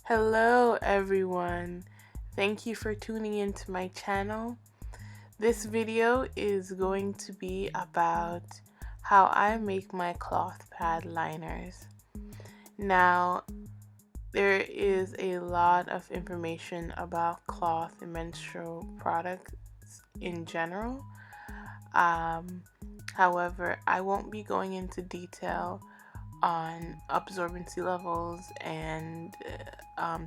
Hello everyone, thank you for tuning into my channel. This video is going to be about how I make my cloth pad liners. Now, there is a lot of information about cloth and menstrual products in general. However, I won't be going into detail on absorbency levels and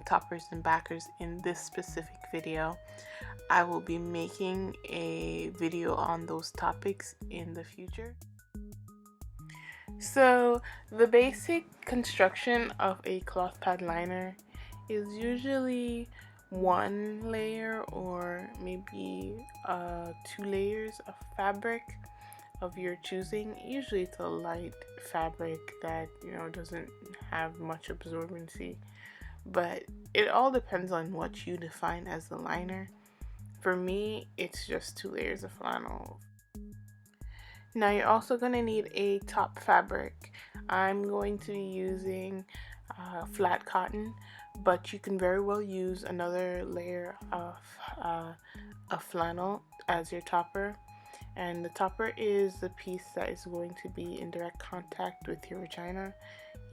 toppers and backers in this specific video. I will be making a video on those topics in the future. So the basic construction of a cloth pad liner is usually one layer or maybe 2 layers of fabric of your choosing. Usually it's a light fabric that doesn't have much absorbency, but it all depends on what you define as the liner. For me, it's just 2 layers of flannel. Now you're also going to need a top fabric. I'm going to be using flat cotton, but you can very well use another layer of flannel as your topper. And the topper is the piece that is going to be in direct contact with your vagina.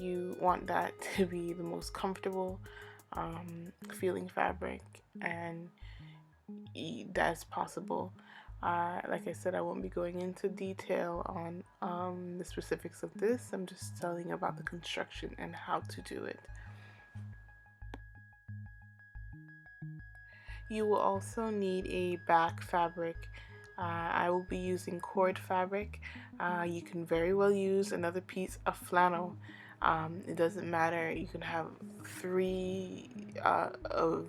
You want that to be the most comfortable feeling fabric, and that's possible. Like I said, I won't be going into detail on the specifics of this. I'm just telling about the construction and how to do it. You will also need a back fabric. I will be using cord fabric. You can very well use another piece of flannel. It doesn't matter. You can have 3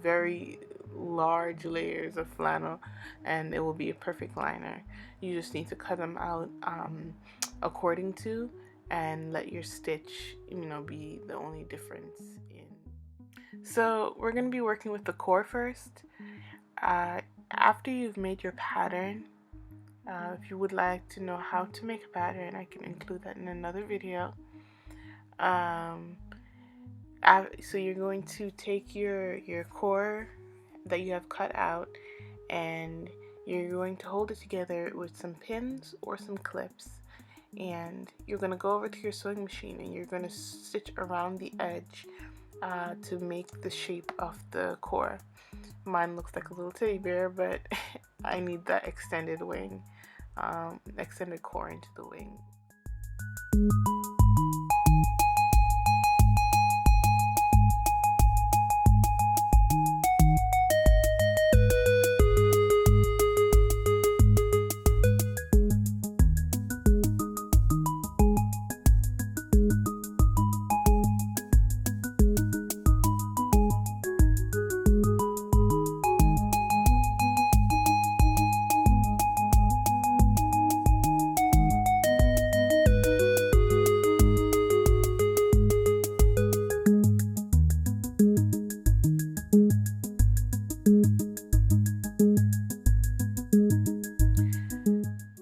very large layers of flannel and it will be a perfect liner. You just need to cut them out according to, and let your stitch be the only difference in. So we're going to be working with the core first. After you've made your pattern, if you would like to know how to make a pattern, I can include that in another video. So you're going to take your core that you have cut out, and you're going to hold it together with some pins or some clips, and you're going to go over to your sewing machine and you're going to stitch around the edge to make the shape of the core. Mine looks like a little teddy bear, but I need that extended wing, extended core into the wing.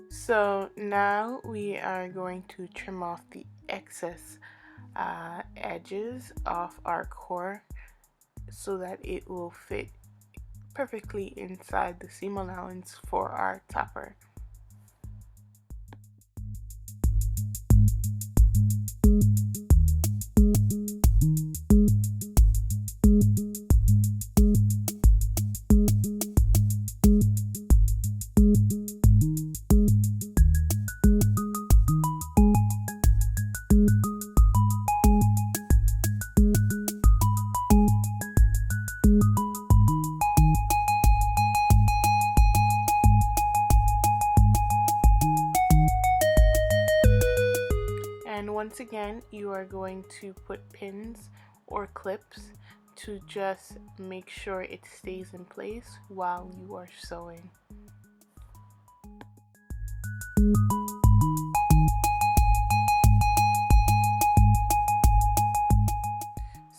So now we are going to trim off the excess edges of our core so that it will fit perfectly inside the seam allowance for our topper. And once again, you are going to put pins or clips to just make sure it stays in place while you are sewing.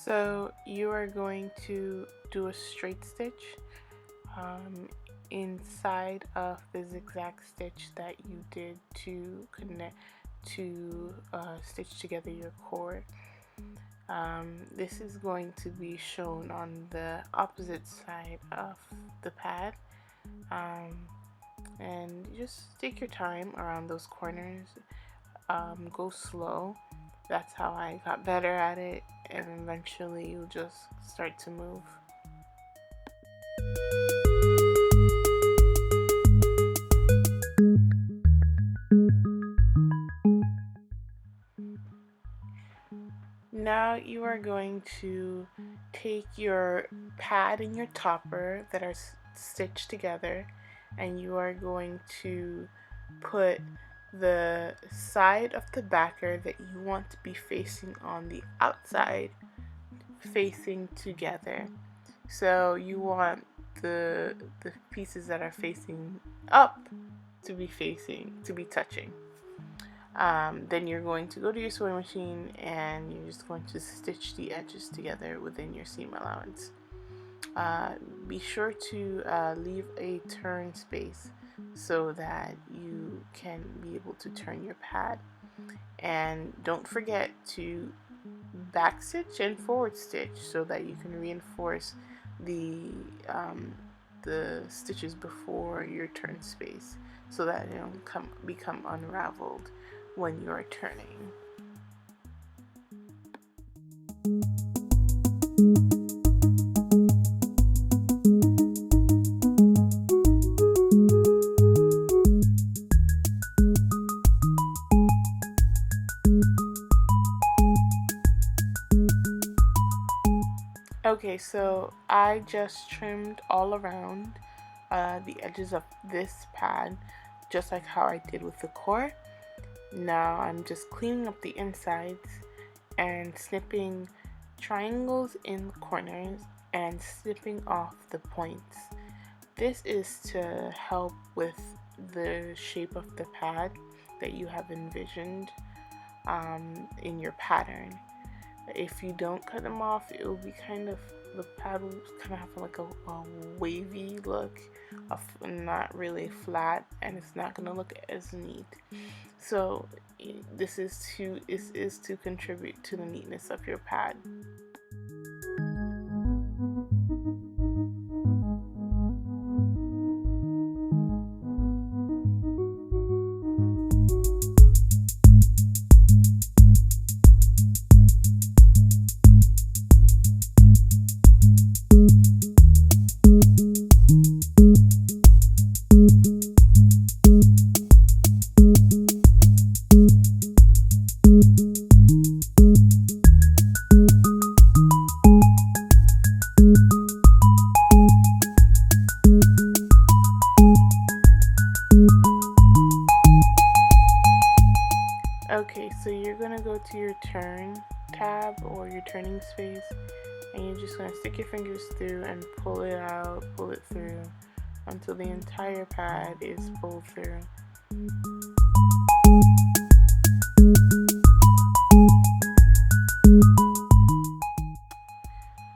So you are going to do a straight stitch inside of the zigzag stitch that you did to connect to stitch together your cord. This is going to be shown on the opposite side of the pad. And just take your time around those corners. Go slow. That's how I got better at it, and eventually you'll just start to move. Now you are going to take your pad and your topper that are stitched together, and you are going to put the side of the backer that you want to be facing on the outside facing together. So you want the pieces that are facing up to be touching. Then you're going to go to your sewing machine and you're just going to stitch the edges together within your seam allowance. Be sure to leave a turn space so that you can be able to turn your pad. And don't forget to back stitch and forward stitch so that you can reinforce the stitches before your turn space so that they don't become unraveled when you're turning. Okay, so I just trimmed all around the edges of this pad, just like how I did with the core. Now I'm just cleaning up the insides and snipping triangles in the corners and snipping off the points. This is to help with the shape of the pad that you have envisioned in your pattern. If you don't cut them off, it will be the pad will kind of have like a wavy look, not really flat, and it's not going to look as neat. So this is to contribute to the neatness of your pad. Okay, so you're gonna go to your turn tab or your turning space, and you're just gonna stick your fingers through and pull it out, pull it through until the entire pad is pulled through.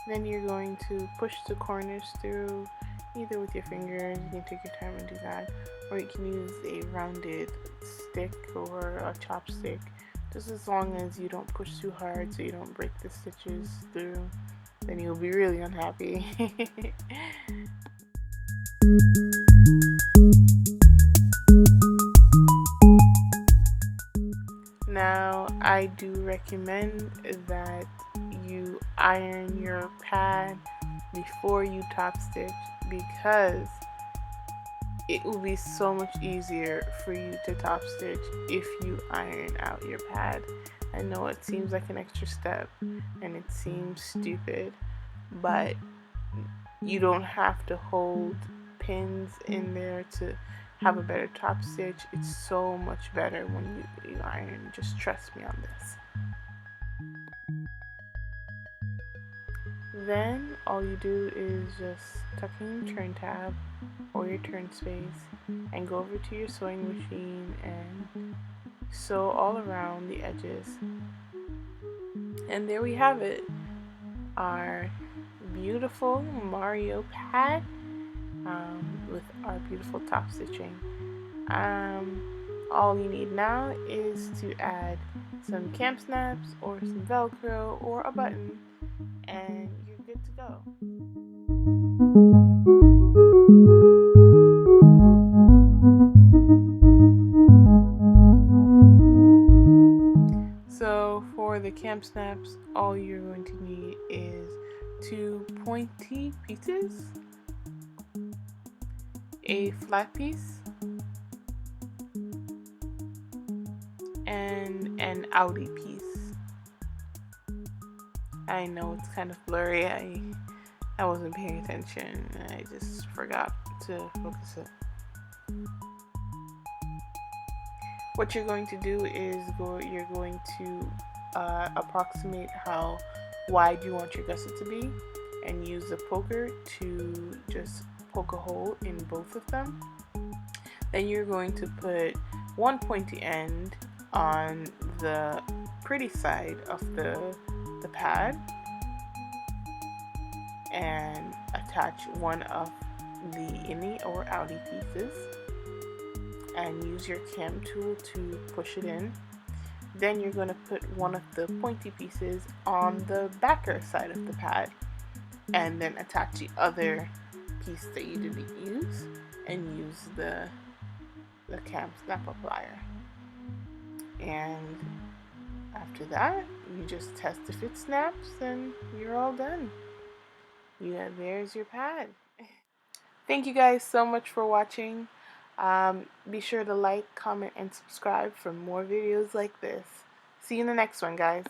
Then you're going to push the corners through either with your fingers, you can take your time and do that, or you can use a rounded stick or a chopstick, just as long as you don't push too hard so you don't break the stitches through. Then you'll be really unhappy. Now, I do recommend that you iron your pad before you top stitch, because it will be so much easier for you to top stitch if you iron out your pad. I know it seems like an extra step and it seems stupid, but you don't have to hold pins in there to have a better top stitch. It's so much better when you iron. Just trust me on this. Then all you do is just tuck in your turn tab or your turn space and go over to your sewing machine and sew all around the edges. And there we have it, our beautiful Mario pad with our beautiful top stitching. All you need now is to add some camp snaps or some Velcro or a button, and you're good to go. So for the camp snaps, all you're going to need is 2 pointy pieces, a flat piece, and an outie piece. I know it's kind of blurry. I wasn't paying attention. I just forgot to focus it. What you're going to do is you're going to approximate how wide you want your gusset to be, and use a poker to just poke a hole in both of them. Then you're going to put one pointy end on the pretty side of the pad and attach one of the innie or outie pieces and use your cam tool to push it in. Then you're going to put one of the pointy pieces on the backer side of the pad and then attach the other piece that you didn't use and use the cam snap applier. And after that, you just test if it snaps and you're all done. There's your pad. Thank you guys so much for watching. Be sure to like, comment, and subscribe for more videos like this. See you in the next one, guys.